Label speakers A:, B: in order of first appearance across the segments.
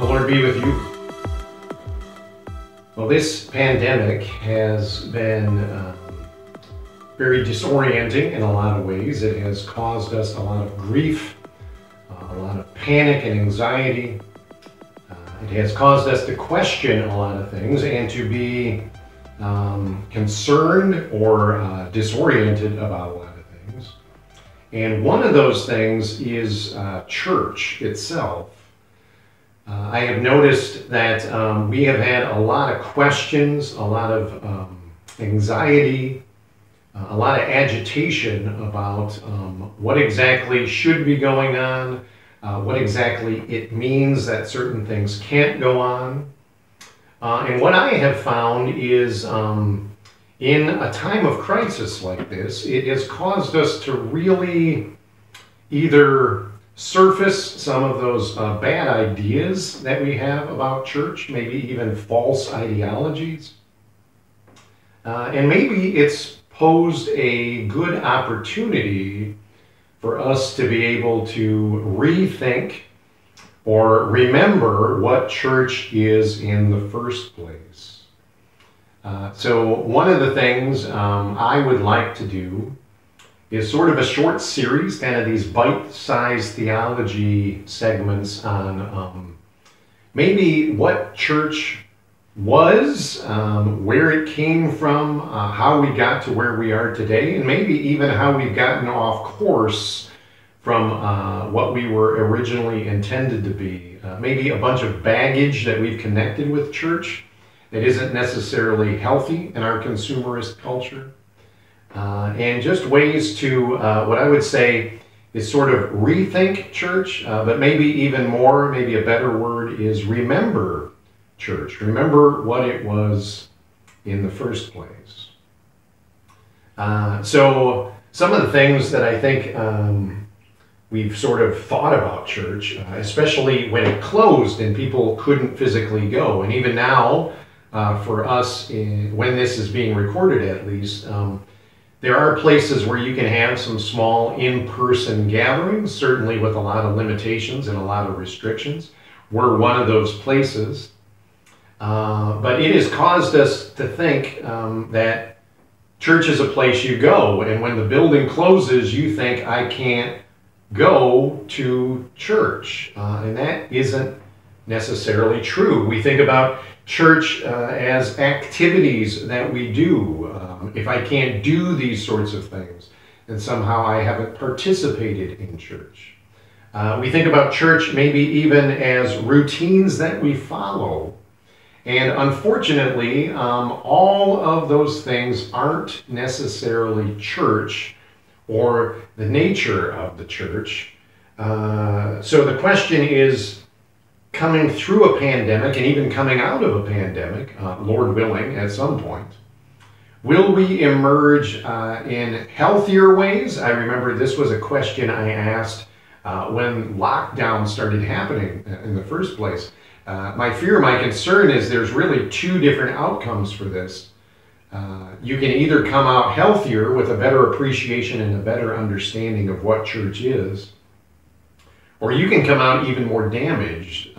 A: The Lord be with you. Well, this pandemic has been very disorienting in a lot of ways. It has caused us a lot of grief, a lot of panic and anxiety. It has caused us to question a lot of things and to be concerned or disoriented about a lot of things. And one of those things is church itself. I have noticed that we have had a lot of questions, a lot of anxiety, a lot of agitation about what exactly should be going on, what exactly it means that certain things can't go on. And what I have found is in a time of crisis like this, it has caused us to really either surface some of those bad ideas that we have about church, maybe even false ideologies. And maybe it's posed a good opportunity for us to be able to rethink or remember what church is in the first place. So one of the things I would like to do is sort of a short series, kind of these bite-sized theology segments on maybe what church was, where it came from, how we got to where we are today, and maybe even how we've gotten off course from what we were originally intended to be. Maybe a bunch of baggage that we've connected with church that isn't necessarily healthy in our consumerist culture. And just ways to, what I would say is sort of rethink church, but maybe even more, maybe a better word is remember church. Remember what it was in the first place. So some of the things that I think we've sort of thought about church, especially when it closed and people couldn't physically go. And even now, for us, when this is being recorded at least, there are places where you can have some small in-person gatherings, certainly with a lot of limitations and a lot of restrictions. We're one of those places. But it has caused us to think that church is a place you go, and when the building closes, you think, I can't go to church. And that isn't necessarily true. We think about church as activities that we do. If I can't do these sorts of things, then somehow I haven't participated in church. We think about church maybe even as routines that we follow. And unfortunately, all of those things aren't necessarily church or the nature of the church. So the question is, coming through a pandemic and even coming out of a pandemic, Lord willing, at some point, will we emerge in healthier ways? I remember this was a question I asked when lockdown started happening in the first place. My fear, my concern is there's really two different outcomes for this. You can either come out healthier with a better appreciation and a better understanding of what church is, or you can come out even more damaged,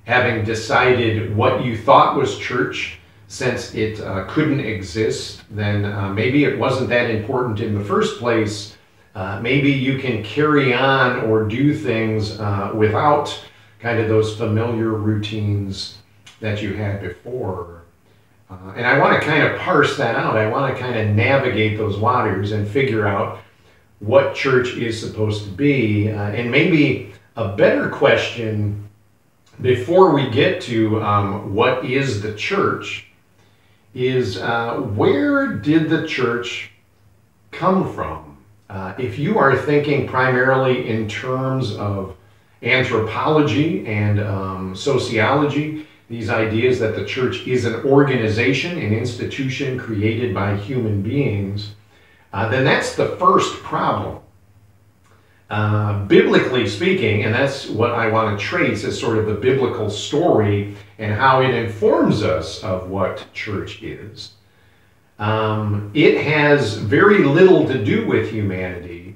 A: having decided what you thought was church, since it couldn't exist, then maybe it wasn't that important in the first place. Maybe you can carry on or do things without kind of those familiar routines that you had before. And I want to kind of parse that out. I want to kind of navigate those waters and figure out what church is supposed to be. And maybe a better question before we get to what is the church is where did the church come from? If you are thinking primarily in terms of anthropology and sociology, these ideas that the church is an organization, an institution created by human beings, then that's the first problem. Biblically speaking, and that's what I want to trace as sort of the biblical story and how it informs us of what church is. It has very little to do with humanity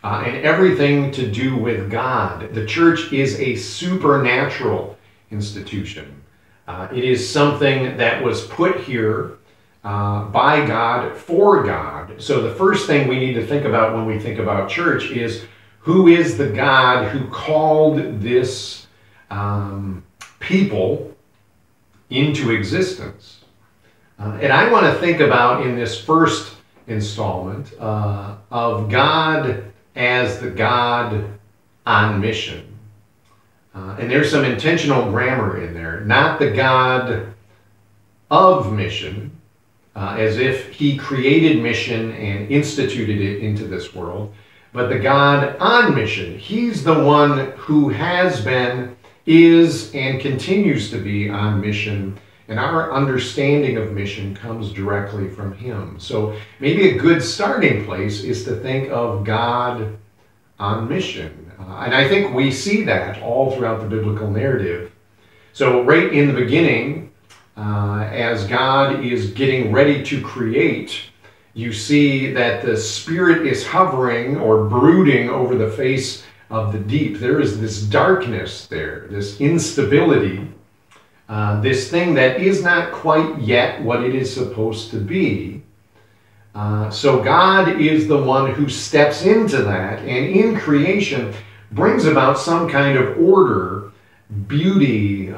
A: and everything to do with God. The church is a supernatural institution. It is something that was put here by God, for God. So the first thing we need to think about when we think about church is, who is the God who called this people into existence? And I want to think about, in this first installment, of God as the God on mission. And there's some intentional grammar in there. Not the God of mission, as if he created mission and instituted it into this world, but the God on mission. He's the one who has been, is, and continues to be on mission, and our understanding of mission comes directly from him. So maybe a good starting place is to think of God on mission. And I think we see that all throughout the biblical narrative. So right in the beginning, as God is getting ready to create, you see that the Spirit is hovering or brooding over the face of the deep. There is this darkness there, this instability, this thing that is not quite yet what it is supposed to be. So God is the one who steps into that, and in creation brings about some kind of order, beauty,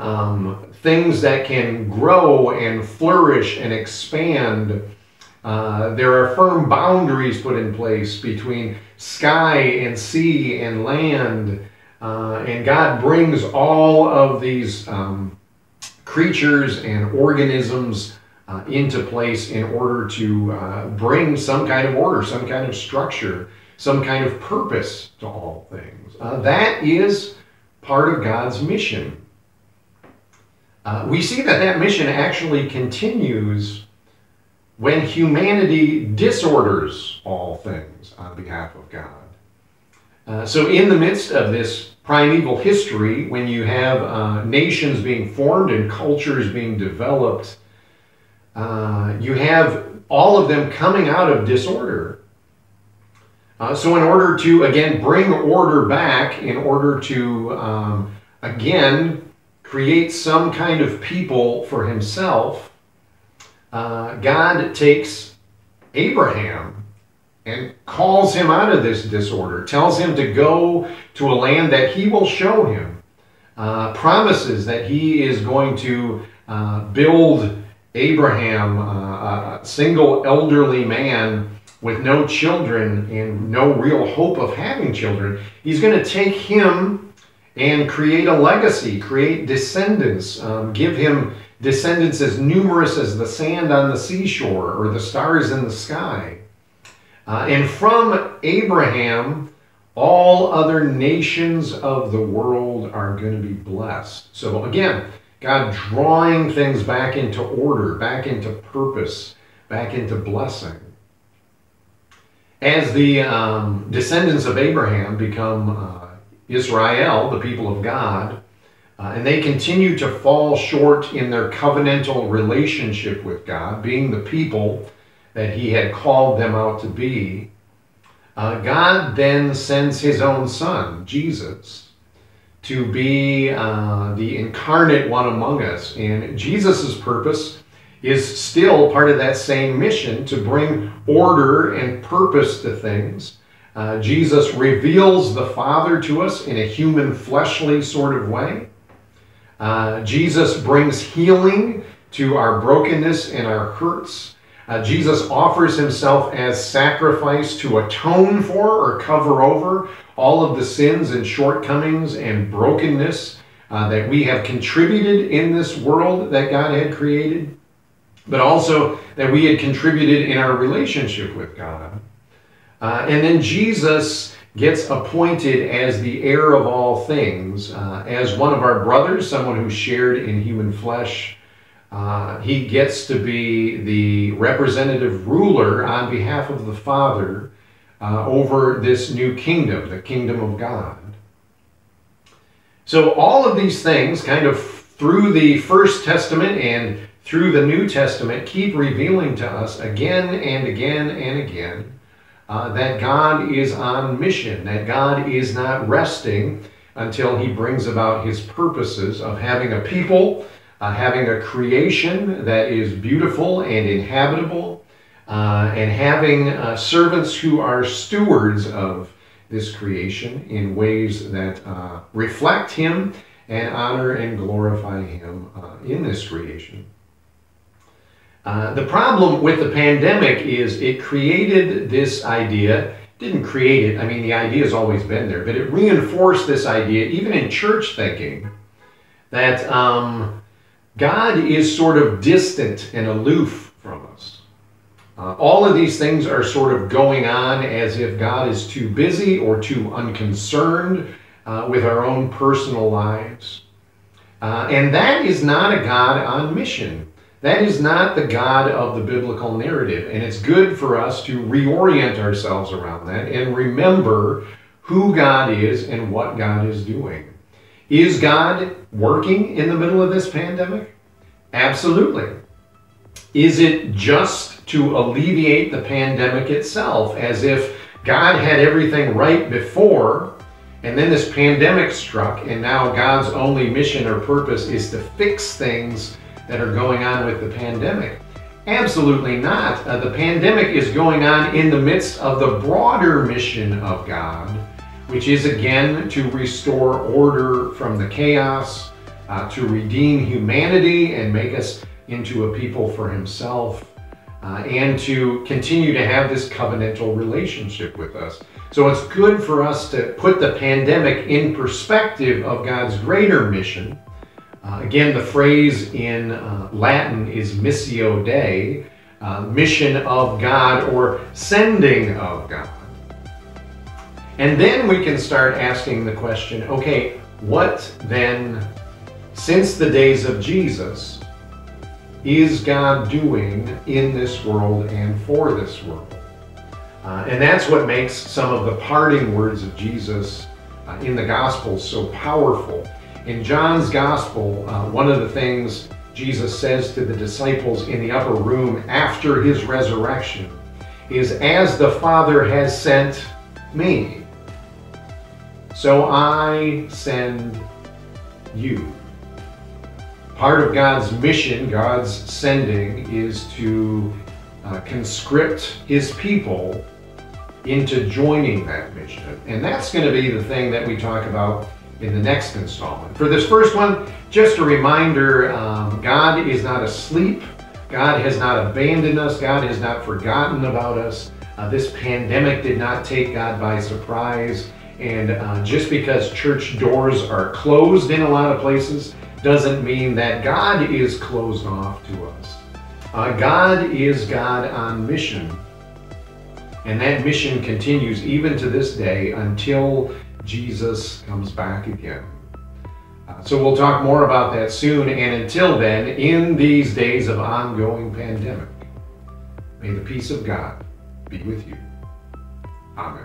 A: things that can grow and flourish and expand. There are firm boundaries put in place between sky and sea and land, and God brings all of these creatures and organisms into place in order to bring some kind of order, some kind of structure, some kind of purpose to all things. That is part of God's mission. We see that that mission actually continues when humanity disorders all things on behalf of God. So in the midst of this primeval history, when you have nations being formed and cultures being developed, you have all of them coming out of disorder. So in order to, again, bring order back, in order to, again, create some kind of people for himself, God takes Abraham and calls him out of this disorder, tells him to go to a land that he will show him, promises that he is going to build Abraham, a single elderly man with no children and no real hope of having children. He's going to take him and create a legacy, create descendants, give him descendants as numerous as the sand on the seashore or the stars in the sky. And from Abraham, all other nations of the world are going to be blessed. So again, God drawing things back into order, back into purpose, back into blessing. As the descendants of Abraham become Israel, the people of God, and they continue to fall short in their covenantal relationship with God, being the people that he had called them out to be, God then sends his own son, Jesus, to be the incarnate one among us. And Jesus' purpose is still part of that same mission, to bring order and purpose to things. Jesus reveals the Father to us in a human, fleshly sort of way. Jesus brings healing to our brokenness and our hurts. Jesus offers himself as sacrifice to atone for or cover over all of the sins and shortcomings and brokenness that we have contributed in this world that God had created, but also that we had contributed in our relationship with God. And then Jesus gets appointed as the heir of all things, as one of our brothers, someone who shared in human flesh. He gets to be the representative ruler on behalf of the Father over this new kingdom, the kingdom of God. So all of these things, kind of through the First Testament and through the New Testament, keep revealing to us again and again and again that God is on mission, that God is not resting until he brings about his purposes of having a people, having a creation that is beautiful and inhabitable, and having servants who are stewards of this creation in ways that reflect him and honor and glorify him in this creation. The problem with the pandemic is it created this idea, didn't create it, I mean the idea has always been there, but it reinforced this idea, even in church thinking, that God is sort of distant and aloof from us. All of these things are sort of going on as if God is too busy or too unconcerned with our own personal lives. And that is not a God on mission. That is not the God of the biblical narrative. And it's good for us to reorient ourselves around that and remember who God is and what God is doing. Is God working in the middle of this pandemic? Absolutely. Is it just to alleviate the pandemic itself, as if God had everything right before, and then this pandemic struck, and now God's only mission or purpose is to fix things that are going on with the pandemic? Absolutely not. The pandemic is going on in the midst of the broader mission of God, which is again to restore order from the chaos, to redeem humanity and make us into a people for himself, and to continue to have this covenantal relationship with us. So it's good for us to put the pandemic in perspective of God's greater mission. Again, the phrase in Latin is missio Dei, mission of God or sending of God. And then we can start asking the question, okay, what then, since the days of Jesus, is God doing in this world and for this world? And that's what makes some of the parting words of Jesus in the Gospels so powerful. In John's Gospel, one of the things Jesus says to the disciples in the upper room after his resurrection is, "As the Father has sent me, so I send you." Part of God's mission, God's sending, is to conscript his people into joining that mission. And that's going to be the thing that we talk about in the next installment. For this first one, just a reminder, God is not asleep. God has not abandoned us. God has not forgotten about us. This pandemic did not take God by surprise. And just because church doors are closed in a lot of places doesn't mean that God is closed off to us. God is God on mission. And that mission continues even to this day until Jesus comes back again. So we'll talk more about that soon. And until then, in these days of ongoing pandemic, may the peace of God be with you. Amen.